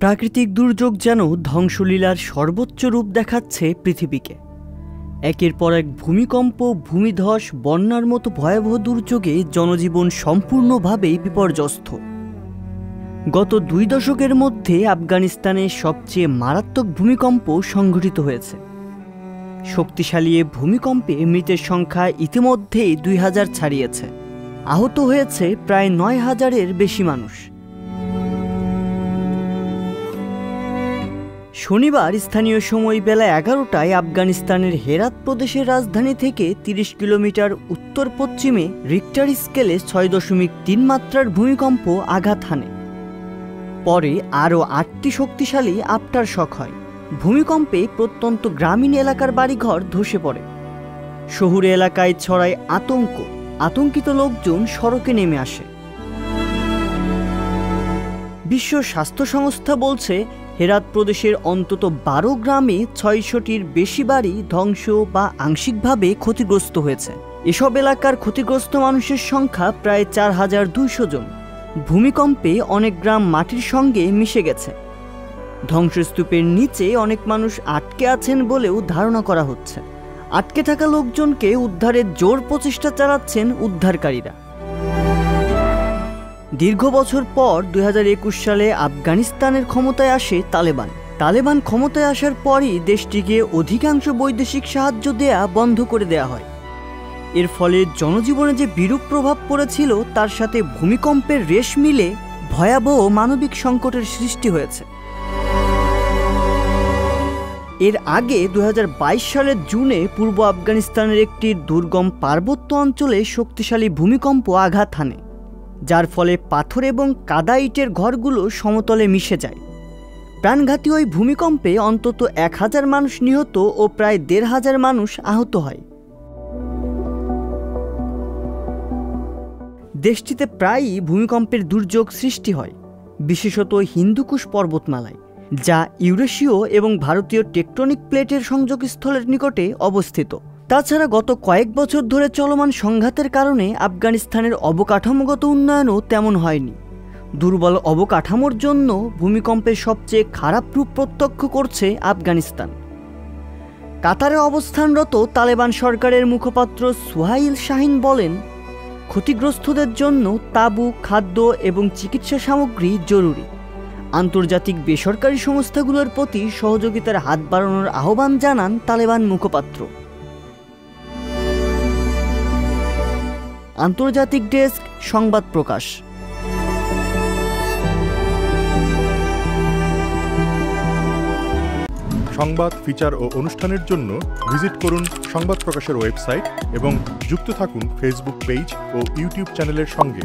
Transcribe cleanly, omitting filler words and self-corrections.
প্রাকৃতিক দুর্যোগ যেন ধ্বংসলীলার সর্বোচ্চ রূপ দেখাচ্ছে পৃথিবীকে। একের পর এক ভূমিকম্প, ভূমিধস, বন্যার মতো ভয়াবহ দুর্যোগে জনজীবন সম্পূর্ণভাবে বিপর্যস্ত। গত 2 দশকের মধ্যে আফগানিস্তানে সবচেয়ে মারাত্মক ভূমিকম্প সংঘটিত হয়েছে। শক্তিশালী এ ভূমিকম্পে মৃতের সংখ্যা ইতিমধ্যেই 2000 ছাড়িয়েছে। আহত হয়েছে প্রায় 9000-এর বেশি মানুষ। শনিবার স্থানীয় সময় বেলা 11টায় আফগানিস্তানের হেরাত প্রদেশের রাজধানী থেকে 30 কিলোমিটার উত্তর পশ্চিমে রিক্টার স্কেলে 6.3 মাত্রার ভূমিকম্প আঘাত হানে। পরে আরও 8টি শক্তিশালী আফটার শক হয়। ভূমিকম্পে প্রত্যন্ত গ্রামীণ এলাকার বাড়িঘর ধসে পড়ে। শহুরে এলাকায় ছড়ায় আতঙ্ক। আতঙ্কিত লোকজন সড়কে নেমে আসে। বিশ্ব স্বাস্থ্য সংস্থা বলছে, হেরাত প্রদেশের অন্তত 12 গ্রামে 600টির বেশি বাড়ি ধ্বংস বা আংশিকভাবে ক্ষতিগ্রস্ত হয়েছে। এসব এলাকার ক্ষতিগ্রস্ত মানুষের সংখ্যা প্রায় 4200 জন। ভূমিকম্পে অনেক গ্রাম মাটির সঙ্গে মিশে গেছে। ধ্বংসস্তূপের নিচে অনেক মানুষ আটকে আছেন বলেও ধারণা করা হচ্ছে। আটকে থাকা লোকজনকে উদ্ধারের জোর প্রচেষ্টা চালাচ্ছেন উদ্ধারকারীরা। দীর্ঘ বছর পর 2021 সালে আফগানিস্তানের ক্ষমতায় আসে তালেবান। তালেবান ক্ষমতায় আসার পরই দেশটিকে অধিকাংশ বৈদেশিক সাহায্য দেয়া বন্ধ করে দেয়া হয়। এর ফলে জনজীবনে যে বিরূপ প্রভাব পড়েছিল তার সাথে ভূমিকম্পের রেশ মিলে ভয়াবহ মানবিক সংকটের সৃষ্টি হয়েছে। এর আগে 2022 সালের জুনে পূর্ব আফগানিস্তানের একটি দুর্গম পার্বত্য অঞ্চলে শক্তিশালী ভূমিকম্প আঘাত হানে, যার ফলে পাথর এবং কাদা ইটের ঘরগুলো সমতলে মিশে যায়। প্রাণঘাতী ওই ভূমিকম্পে অন্তত 1000 মানুষ নিহত ও প্রায় 1500 মানুষ আহত হয়। দেশটিতে প্রায়ই ভূমিকম্পের দুর্যোগ সৃষ্টি হয়, বিশেষত হিন্দুকুশ পর্বতমালায়, যা ইউরেশীয় এবং ভারতীয় টেকটনিক প্লেটের সংযোগস্থলের নিকটে অবস্থিত। তাছাড়া গত কয়েক বছর ধরে চলমান সংঘাতের কারণে আফগানিস্তানের অবকাঠামোগত উন্নয়নও তেমন হয়নি। দুর্বল অবকাঠামোর জন্য ভূমিকম্পের সবচেয়ে খারাপ রূপ প্রত্যক্ষ করছে আফগানিস্তান। কাতারে অবস্থানরত তালেবান সরকারের মুখপাত্র সুহাইল শাহিন বলেন, ক্ষতিগ্রস্তদের জন্য তাঁবু, খাদ্য এবং চিকিৎসা সামগ্রী জরুরি। আন্তর্জাতিক বেসরকারি সংস্থাগুলোর প্রতি সহযোগিতার হাত বাড়ানোর আহ্বান জানান তালেবান মুখপাত্র। আন্তর্জাতিক ডেস্ক, সংবাদ প্রকাশ। সংবাদ, ফিচার ও অনুষ্ঠানের জন্য ভিজিট করুন সংবাদ প্রকাশের ওয়েবসাইট এবং যুক্ত থাকুন ফেসবুক পেজ ও ইউটিউব চ্যানেলের সঙ্গে।